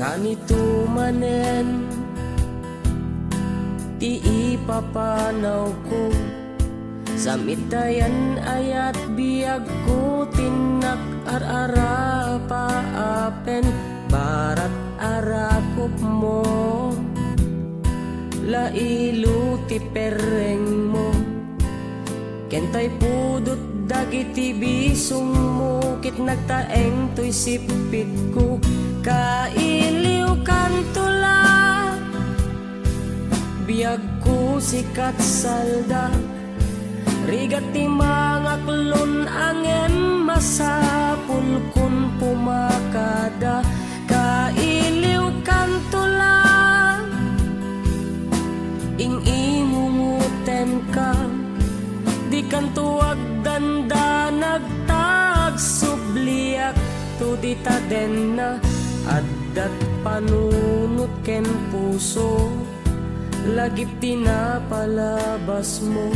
kanito manen ti ipapanaw ko sa mitayan ayat biyag ko tinak ar-ara paapen barat arakop mo lailu ti pereng mo kentay pudot dagiti bisong mo kit nagtaeng to'y sipit ko kailiw kantula biyag ko sikat salda rigat ti mga klon angem masapul kun pumakada kailiw kantula ing imunguten ka di kantuag danda nagtag subliak to di taden na addat panunot ken puso lagip tinapalabas mo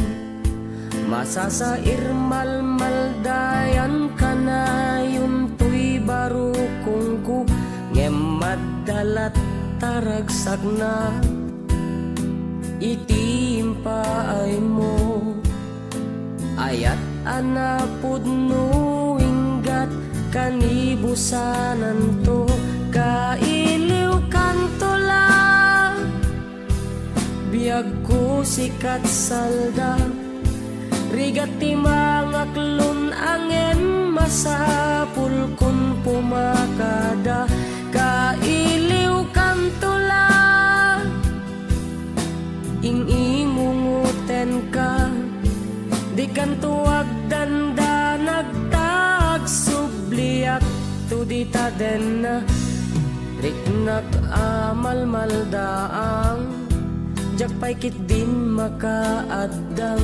masasair malmaldayan ka na yun to'y baro kung ku ngem madalat taragsak na itiimpaay mo ayat anapud no inggat kanibusanan to kailiw kantula biyag ko sikat salda rigat ti mga klon angem masapul kun pumakada kailiw kantula ing ingunguten ka di kantuag danda nagtag subliak to di taden na riknak amal maldaang jakpay kit din makaaddang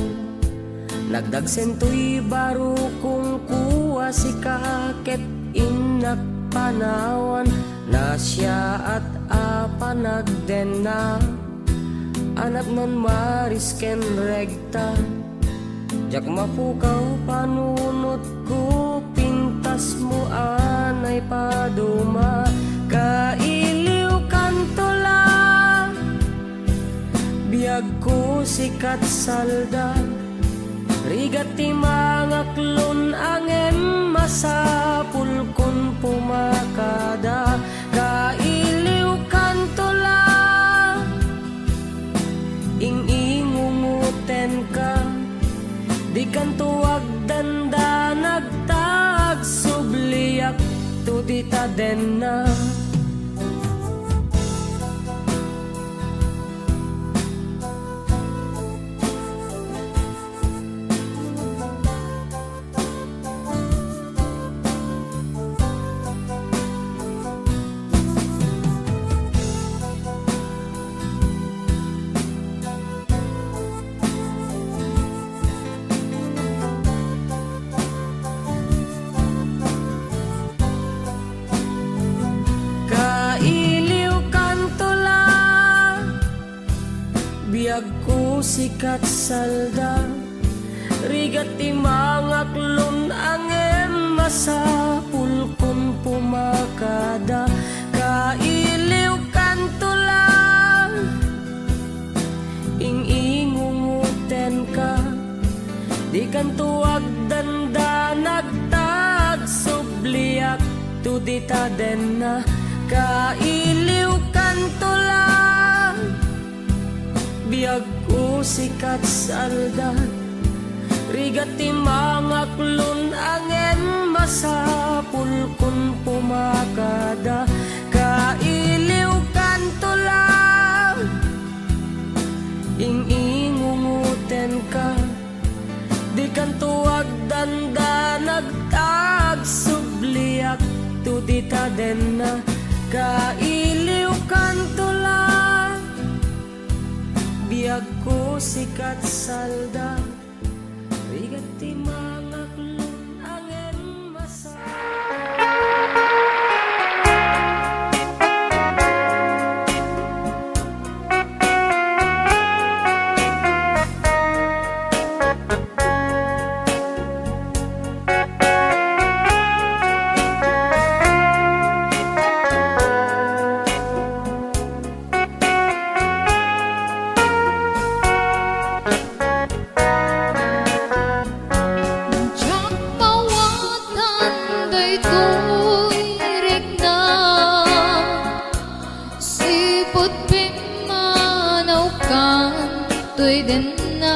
nagdagsen to'y baro kung kuwa si kaket inak panawan na siya at apanagden na anak non marisken regta jak mapukaw panunot ko pintas mo anay paduma kailiw kantula biyag ko sikat salda rigat ti mga klon angem masapul kun pumakada kailiw kantula ing ingunguten ka di kantuag danda nagtag subliak to di taden na biyag ko sikat salda rigat ti mga klon angem masapul kun pumakada kailiw kantula ing ingunguten ka di kantuag danda nagtag subliak to di taden na kailiw kantula biyag ko sikat salda rigat ti mga klon angem masapul kun pumakada kailiw kantula ing ingunguten ka di kantuag danda nagtag subliak to di taden na kailiw kantula biyag ko sikat salda rigat ti mga klon angem masapul tuy đến na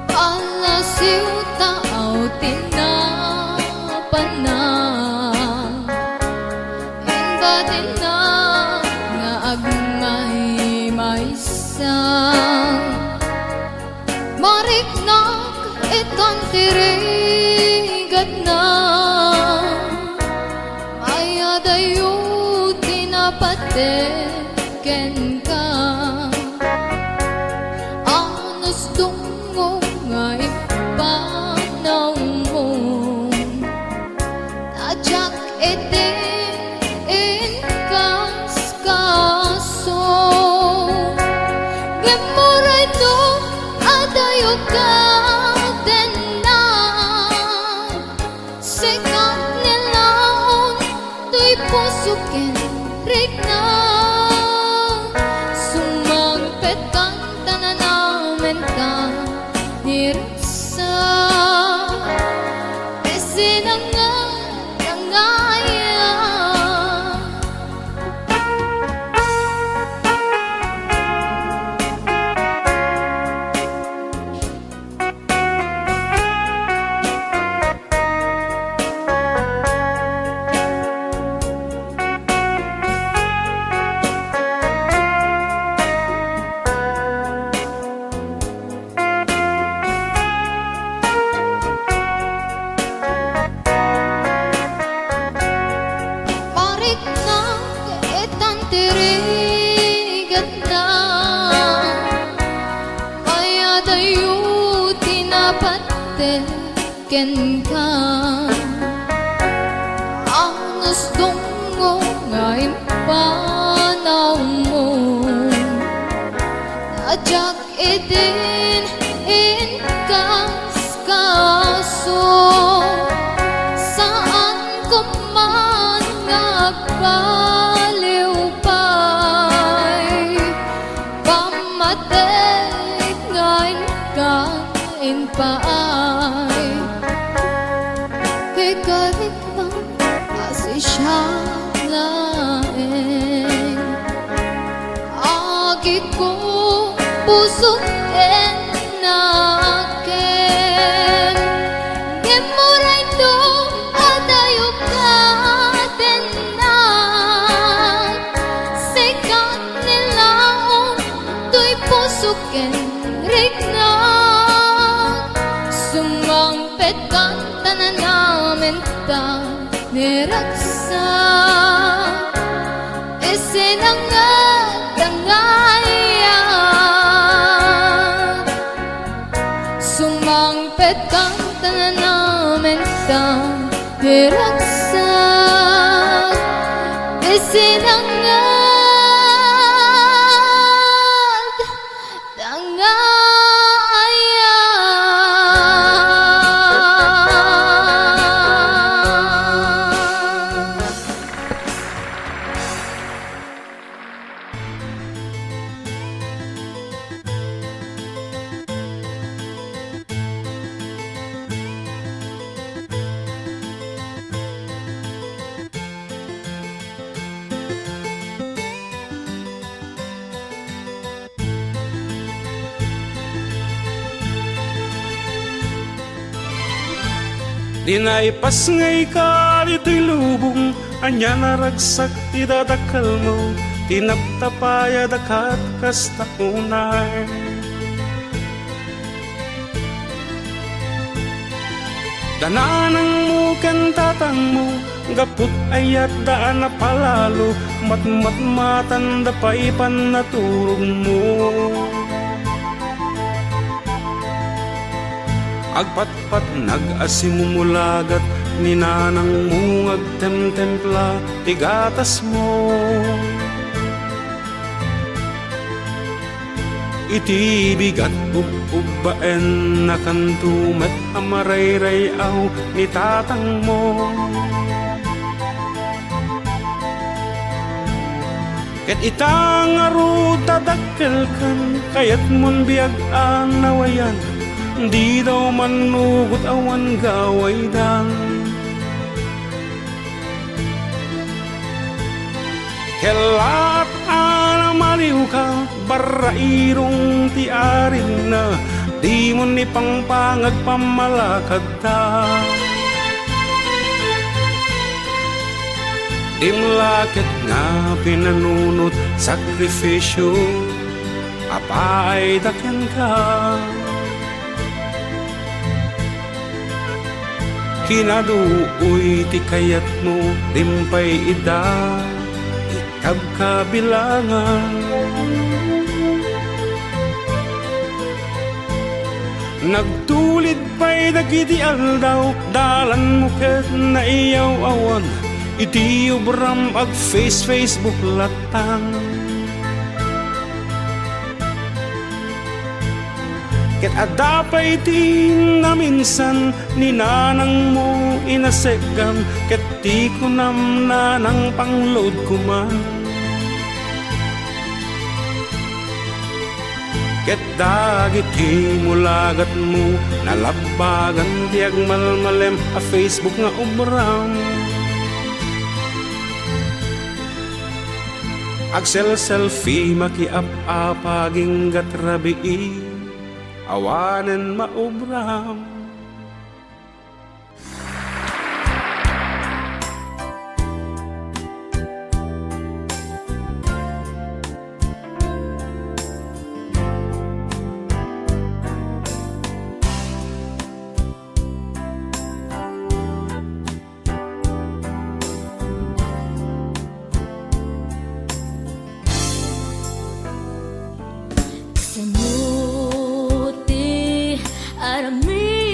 palasiw tao tinapana inba din na nga agmay maisang mariknak ikan tirigat na maya dayo tinapateken ka anos dungo nga ipanaw mo tajak itin kas kaso gemuray to adayo ka din na sikat nilaon to'y pusukin rik na sumagpet kang tanan namin ka nirsa isinangangaya tirigat na kaya dayo tinapateken ka anos dungo nga impanaw mo najak idin inkas kaso saan ko man nagpaliw pamatay ngayon kain paay kay kahit pa kasi siya laeng agi ko puso enaken gemuray to adayo ka din na sikat nilaon to'y pusukin rik na sumangpet kang tanan namin ta niraksa isinangangaya sumangpet kang tanan namin ta niraksa isinangangaya Dinaipas ngay ka dito'y lubong, anya naragsak idadakal mo, tinagtapaya dakat kasta unay. Dananang mo kantatang mo, gaput ayat daan na palalo, matmatmatan da paipan na turog mo. Agpatpat nag-asimumulagat, ninanang mo agtemtempla, tigatas mo. Iti bigat bubbaen na kantumet amarayrayaw ni tatang mo. Ket itang arud tadakkel kan, kayat mon biag ang nawayan, di daw manugot awan gaway dan. Kelat ana maliw ka barairong ti arin na di mo ni pangpangag pamalakad ta. Imlakit nga pinanunot sakrifisyo apay dakyan ka. Kinaduoy ti kayat mo dimpay ida ikab kabilangan. Nagtulid pa'y dagiti aldaw dalan mo ket na iyaw awan iti ubram ag Facebook latang. Ket adapay ti na minsan ni nanang mo inasegam ket ti kunam nanang pangload kuman. Ket dagiti mulagat mo nalabagan ti agmalmalem a Facebook nga ubram. Agsel selfie makiap-apaging gatrabii awanen maubram. Sanuti arami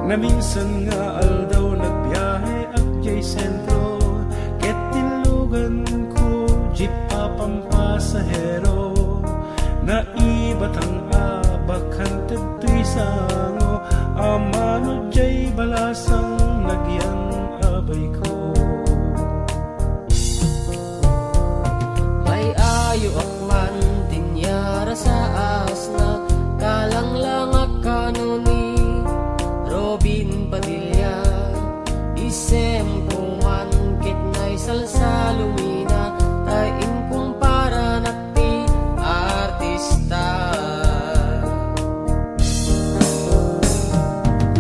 Na minsan nga aldaw nagbiyahe at jay sentro, ket tinlugan ko jeep papampasahero. Naibatang abakan tagto'y sango, amano jay balasang nagyan abay ko. May ayo akman tinyara sa asna, kalang lang akano ni Robin Padilla. Isem puman kit na'y salsa lumina, tain kumpara nakti artista.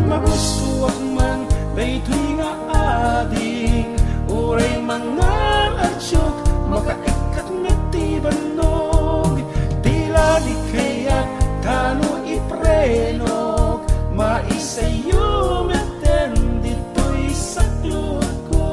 Magustuwak man daytoy nga ading, uray mga atsyok makaikat nga tibanog. Tila di kaya tano iprenog, maisayo meten dito'y saklod ko.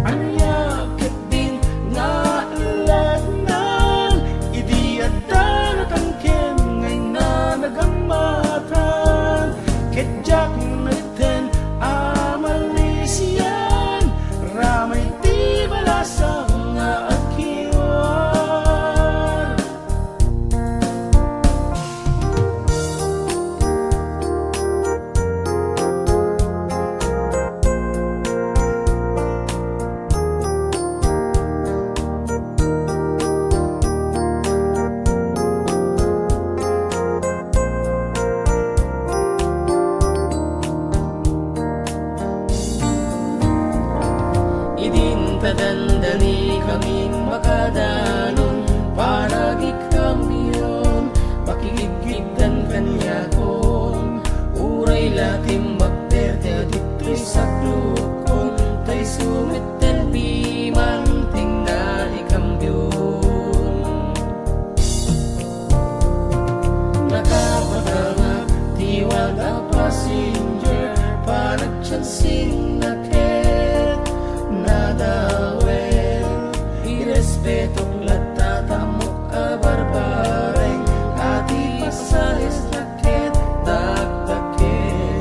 Anyakit din nga lagnan, idiadan at angken ngay na nagamatan. Kedyak meten amalisiyan, ramay di balasang nga akiwan. Idintadandani kaming makadanon, paragi kamyon, pakigigdan kanya kon. Uray latim magterte dito'y saklukon, tay sumitten piman tingnan ikambyon. Nakapatanga tiwag ang passenger, panagchansing naket nadawel. Irespeto latatamok a barbareng, ati pasalis naket dakdaken.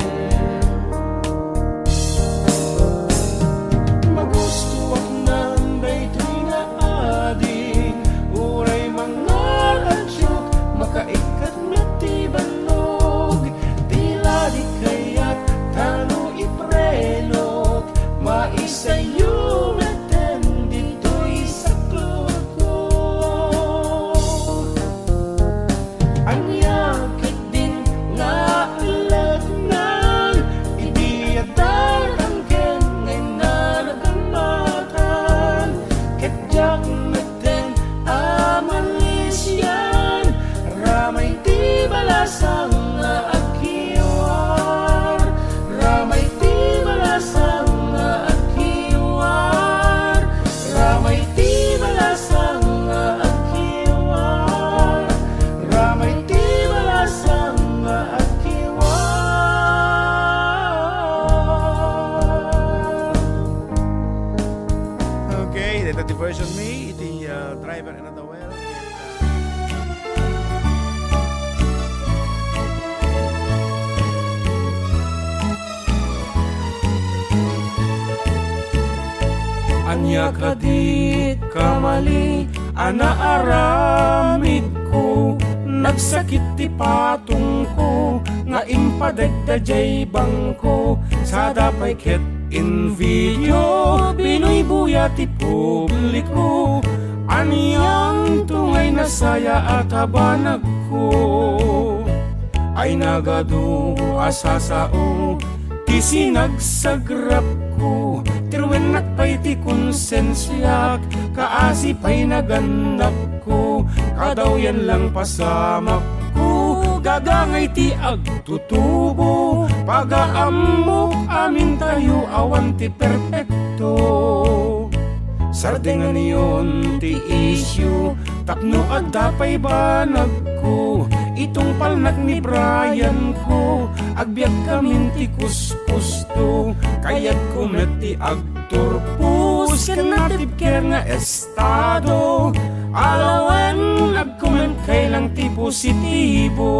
Magustuwak nan daytoy nga ading, uray mga atsyok makaikat nga tibanog. Tila di kaya't tano iprenog, maisayo meten dito'y saklod ko. Anyakit din nga lagnan, idiadan angken ngay na nagamatan. Kedyak meten amalisyan, ramay di balasang nga akiwan. Ramay di balasang nga akiwan. Ramay di balasang nga akiwan. Ramay di balasang nga akiwan. Okay, that's the version me, the driver and the well. Anya kadit kamali, anaaramid ko, nagsakit ti patong ko, nga impadagdajay bangko, sa dapay ket in video, Pinoy buya ti publiko, aniyang tungay nasaya at habanag ko, ay nagadu asasao, ti sinagsagrap ko, tirwen nakpay ti konsensyak, kaasi pa'y naganap ko, kadaw yan lang pasamak ko, gagangay ti agtutubo, pagaam mo amin tayo awan ti perpekto. Sardengan niyon ti issue, tapno at dapay banag ko, itong palnak ni Brian ko, agbyag kamin ti kuskusto, kayat kumet ti agturpus, kanatip ker nga estado, alawan agkumen kailang ti positibo.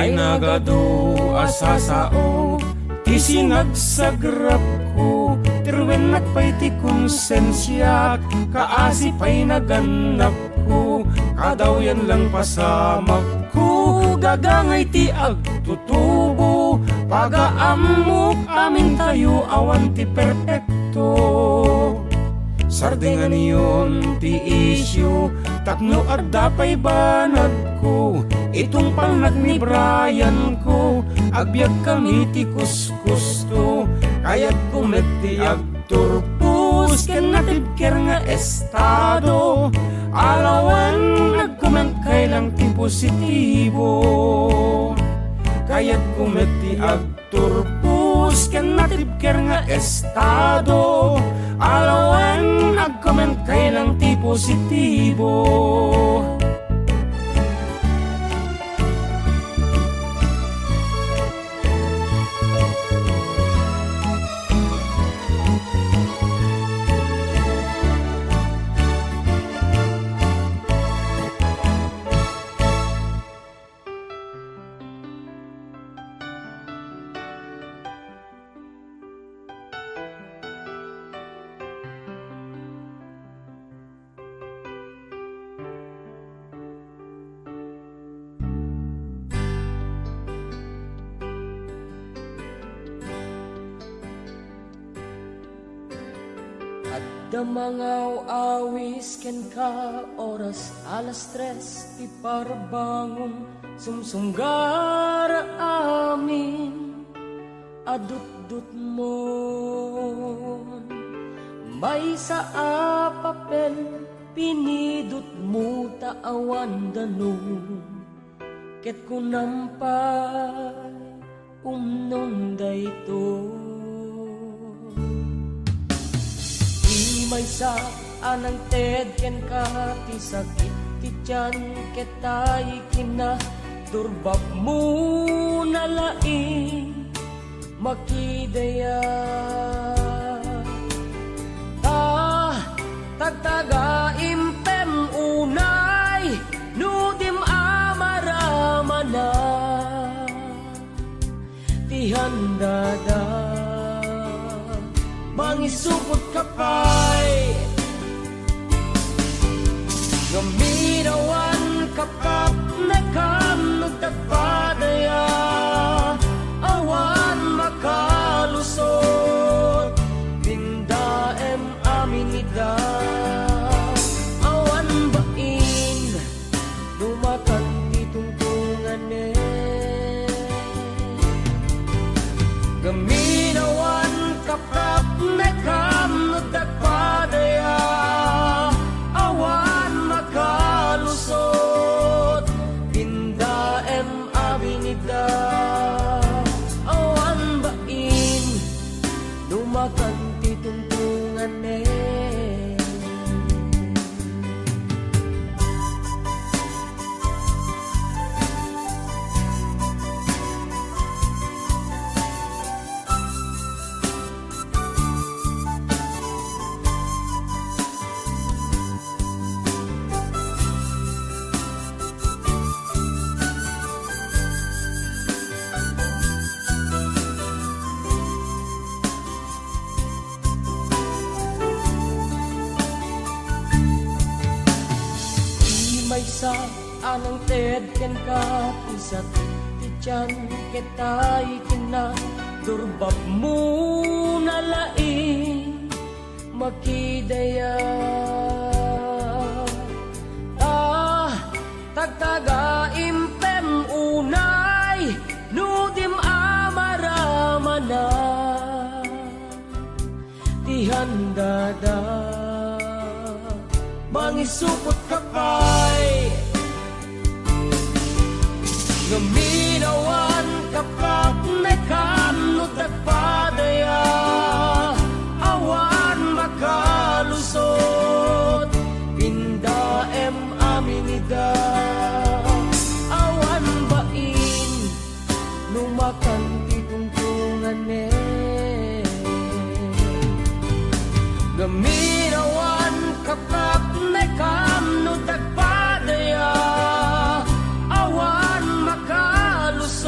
ay nagado asasao, ti sinagsagrap ko, tirwen nagpay ti konsensya, kaasi pa'y naganap ko, kadaw yan lang pasamak ko, gagangay ti agtutubo, pagaamok amin tayo awan ti perpekto. Sardingan yon ti isyu, tapno at dapay banag ko, itong palnag ni Brian ko, agbyag kami ti kuskusto, kaya't kumeti agturpus, ken natibker nga estado, alawan nagkument kailang ti positibo, kaya't kumeti agturpus, ken natibker nga estado, alawan nagkument kailang ti positibo. Damangaw awis ken ka oras alas 3 ti parbangon sumsunggar amin adut-dut mo may sa papel pinidut mo taawan danong ket kunampay umnon dayto. May sa anang ted ken ka ti sakit ti tiyan ketay kina turbab mo nalaing makidaya tagtaga impem unay nudim amaramana ti handada mangisupot kapay gaminawan kapap na kamnog tagpadaya awan makalusot pindaem aminida awan bain lumakan titungtungan gaminawan kapap na kamnog tagpadaya awan makalusot pindaem aminida awan bain lumakan titungtungan may sa anang ted ken ka pisat ti tiyan ketay kina durbab mo nalaing makidaya tagtaga impem unay nudim amaramana ti handada mangisupot kapay gaminawan kapap na kamno tagpadaya awan makalusot pindaem aminida awan bain lumakan titungtungan gaminawan kapap na kamno tagpadaya awan makalusot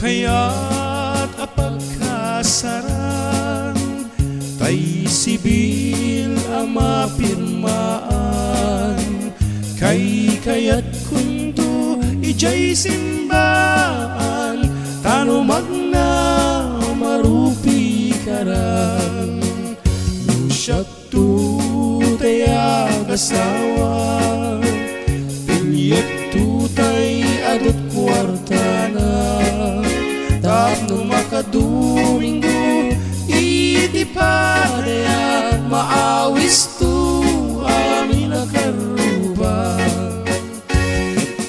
kaya't apagkasaran tay sibil ang mapirmaan kay kaya't kunto ijay simbaan tano magna marupi karan lusyak tu tayag asawa pinyet tu tay adot kwartana tapno makadomingo iti padaya maawis tu amin akarubang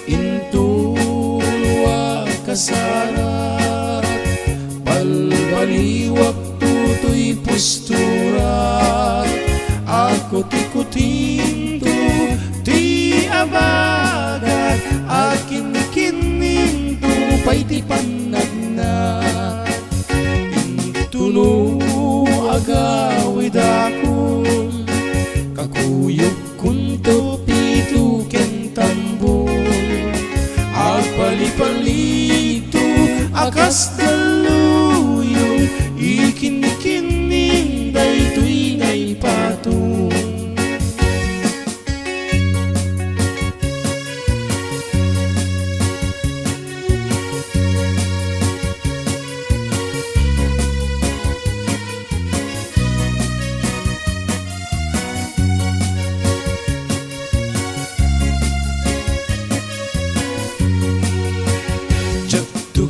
into luwa kasara balbaliwak tutoy postura ako tikutinto ti abagat akin kininto pay ti panagna intuno agawid akong kakuyog kunto pito kentambon agpalipalito akas daluyong ikinikining daytoy ngay patong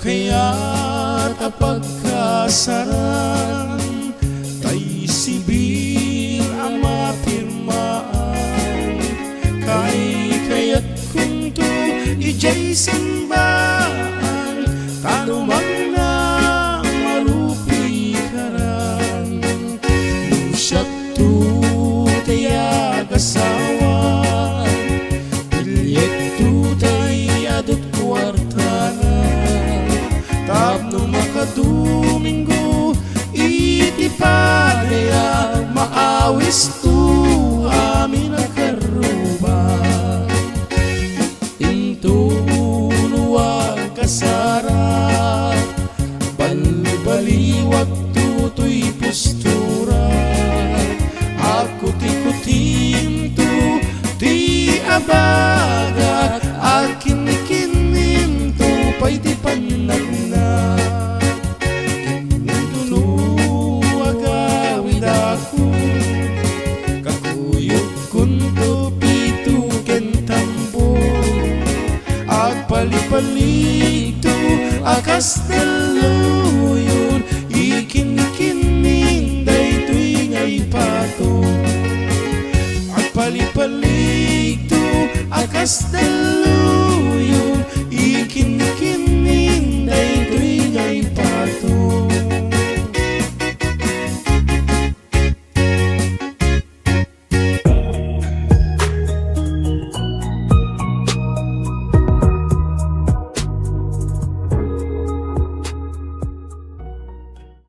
kaya't apagkasaran tay sibil ang mapirmaan kay kaya't kunto ijay simbaan tano magna marupi karan lusyak tu tayag asawa pilyet tu tay adot kwartana tapno makadomingo iti padaya maawis tu amin akarubang into luwag kasara balbaliwag tutoy postura ako tikutinto ti abagat akin kininto pay ti panagna kintuno agawid ako kakuyog kunto pito kentambo agpalipalito akas daluyon ikinikining daytoy ngay patong agpalipalito akas daluyon